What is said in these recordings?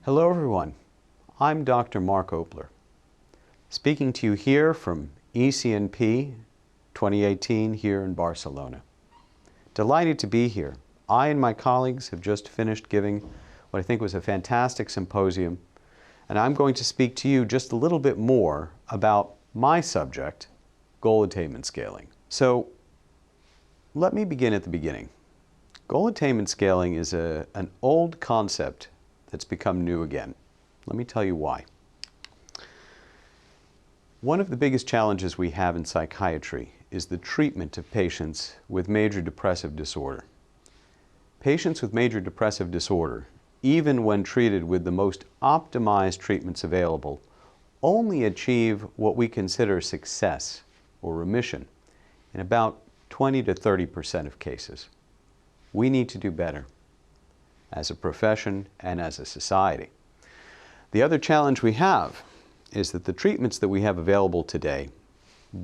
Hello everyone, I'm Dr. Mark Opler, speaking to you here from ECNP 2018 here in Barcelona. Delighted to be here. I and my colleagues have just finished giving what I think was a fantastic symposium, and I'm going to speak to you just a little bit more about my subject, goal attainment scaling. So let me begin at the beginning. Goal attainment scaling is an old concept that's become new again. Let me tell you why. One of the biggest challenges we have in psychiatry is the treatment of patients with major depressive disorder. Patients with major depressive disorder, even when treated with the most optimized treatments available, only achieve what we consider success or remission in about 20 to 30% of cases. We need to do better as a profession and as a society. The other challenge we have is that the treatments that we have available today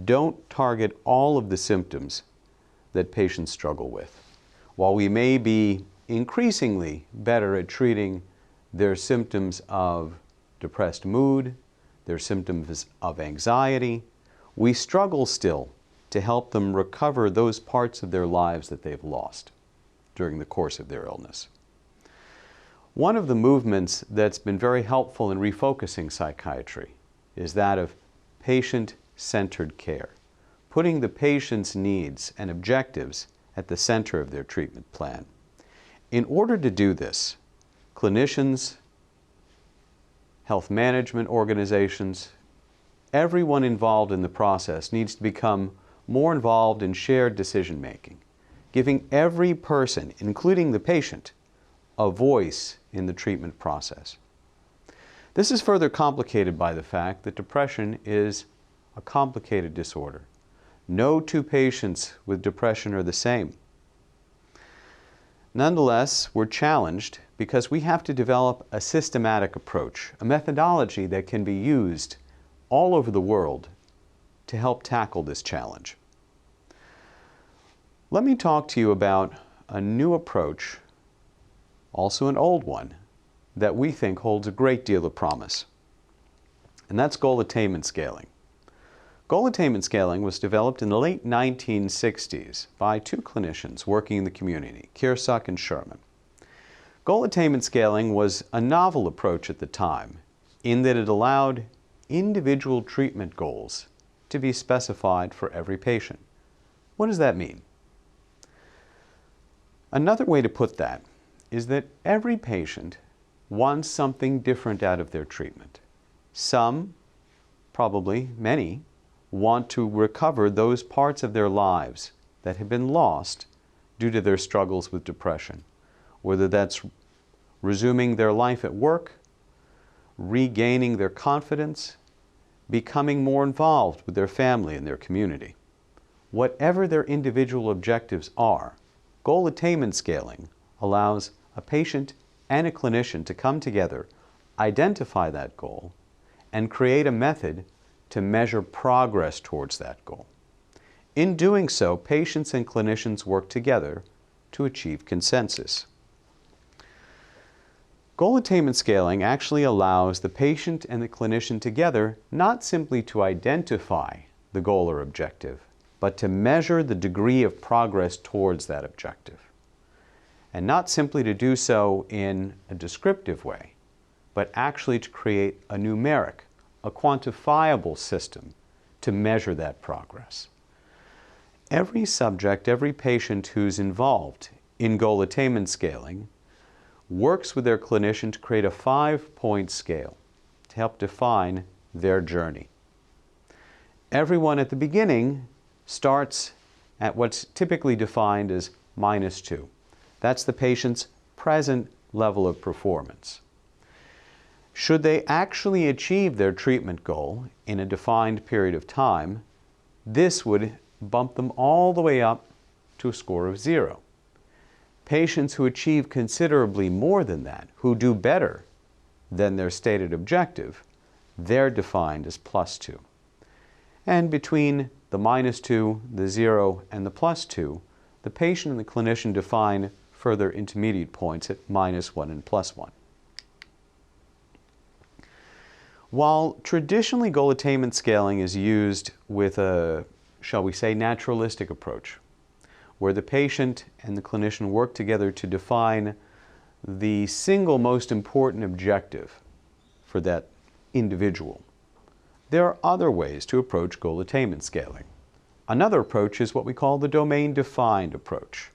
don't target all of the symptoms that patients struggle with. While we may be increasingly better at treating their symptoms of depressed mood, their symptoms of anxiety, we struggle still to help them recover those parts of their lives that they've lost during the course of their illness. One of the movements that's been very helpful in refocusing psychiatry is that of patient-centered care, putting the patient's needs and objectives at the center of their treatment plan. In order to do this, clinicians, health management organizations, everyone involved in the process needs to become more involved in shared decision-making, giving every person, including the patient, a voice in the treatment process. This is further complicated by the fact that depression is a complicated disorder. No two patients with depression are the same. Nonetheless, we're challenged because we have to develop a systematic approach, a methodology that can be used all over the world to help tackle this challenge. Let me talk to you about a new approach, also an old one, that we think holds a great deal of promise. And that's goal attainment scaling. Goal attainment scaling was developed in the late 1960s by two clinicians working in the community, Kiersuck and Sherman. Goal attainment scaling was a novel approach at the time in that it allowed individual treatment goals to be specified for every patient. What does that mean? Another way to put that is that every patient wants something different out of their treatment. Some, probably many, want to recover those parts of their lives that have been lost due to their struggles with depression, whether that's resuming their life at work, regaining their confidence, becoming more involved with their family and their community. Whatever their individual objectives are, goal attainment scaling allows a patient and a clinician to come together, identify that goal, and create a method to measure progress towards that goal. In doing so, patients and clinicians work together to achieve consensus. Goal attainment scaling actually allows the patient and the clinician together not simply to identify the goal or objective, but to measure the degree of progress towards that objective. And not simply to do so in a descriptive way, but actually to create a numeric, a quantifiable system to measure that progress. Every subject, every patient who's involved in goal attainment scaling works with their clinician to create a 5-point scale to help define their journey. Everyone at the beginning starts at what's typically defined as -2. That's the patient's present level of performance. Should they actually achieve their treatment goal in a defined period of time, this would bump them all the way up to a score of 0. Patients who achieve considerably more than that, who do better than their stated objective, they're defined as +2. And between the -2, the 0, and the +2, the patient and the clinician define further intermediate points at -1 and +1. While traditionally goal attainment scaling is used with a, shall we say, naturalistic approach, where the patient and the clinician work together to define the single most important objective for that individual, there are other ways to approach goal attainment scaling. Another approach is what we call the domain-defined approach.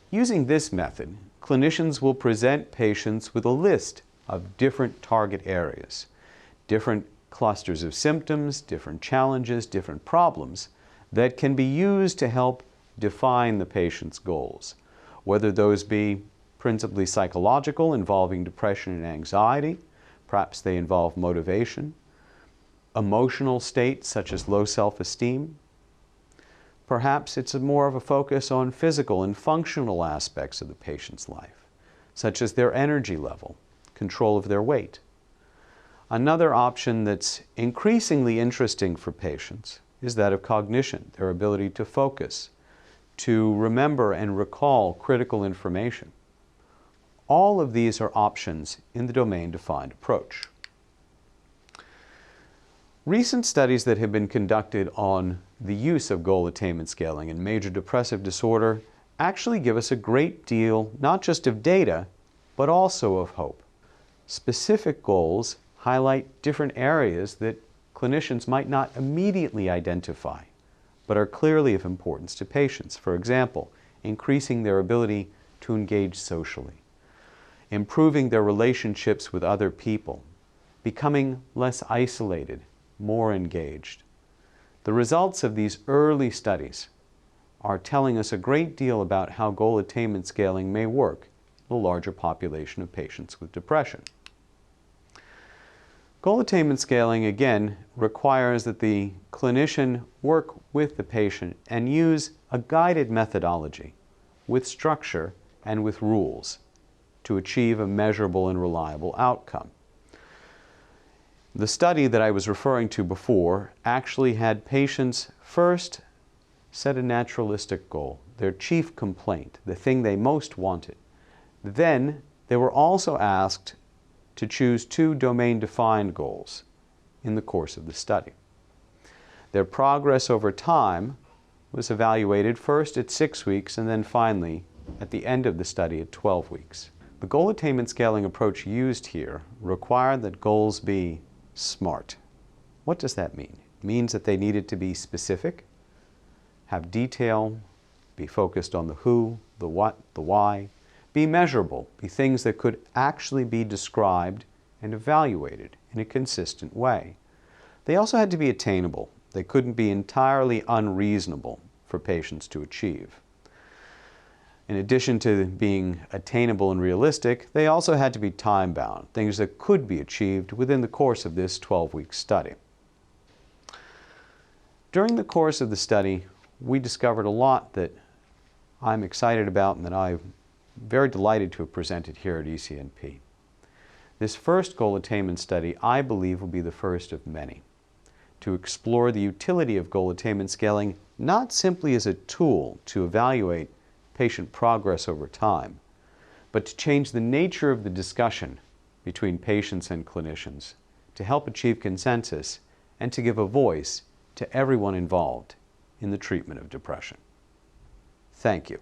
Using this method, clinicians will present patients with a list of different target areas, different clusters of symptoms, different challenges, different problems that can be used to help define the patient's goals, whether those be principally psychological, involving depression and anxiety, perhaps they involve motivation, emotional states such as low self-esteem. Perhaps it's more of a focus on physical and functional aspects of the patient's life, such as their energy level, control of their weight. Another option that's increasingly interesting for patients is that of cognition, their ability to focus, to remember and recall critical information. All of these are options in the domain-defined approach. Recent studies that have been conducted on the use of goal attainment scaling in major depressive disorder actually give us a great deal, not just of data, but also of hope. Specific goals highlight different areas that clinicians might not immediately identify, but are clearly of importance to patients. For example, increasing their ability to engage socially, improving their relationships with other people, becoming less isolated, more engaged. The results of these early studies are telling us a great deal about how goal attainment scaling may work in a larger population of patients with depression. Goal attainment scaling, again, requires that the clinician work with the patient and use a guided methodology with structure and with rules to achieve a measurable and reliable outcome. The study that I was referring to before actually had patients first set a naturalistic goal, their chief complaint, the thing they most wanted. Then they were also asked to choose 2 domain-defined goals in the course of the study. Their progress over time was evaluated first at 6 weeks and then finally at the end of the study at 12 weeks. The goal attainment scaling approach used here required that goals be SMART. What does that mean? It means that they needed to be specific, have detail, be focused on the who, the what, the why, be measurable, be things that could actually be described and evaluated in a consistent way. They also had to be attainable. They couldn't be entirely unreasonable for patients to achieve. In addition to being attainable and realistic, they also had to be time-bound, things that could be achieved within the course of this 12-week study. During the course of the study, we discovered a lot that I'm excited about and that I'm very delighted to have presented here at ECNP. This first goal attainment study, I believe, will be the first of many to explore the utility of goal attainment scaling not simply as a tool to evaluate patient progress over time, but to change the nature of the discussion between patients and clinicians, to help achieve consensus and to give a voice to everyone involved in the treatment of depression. Thank you.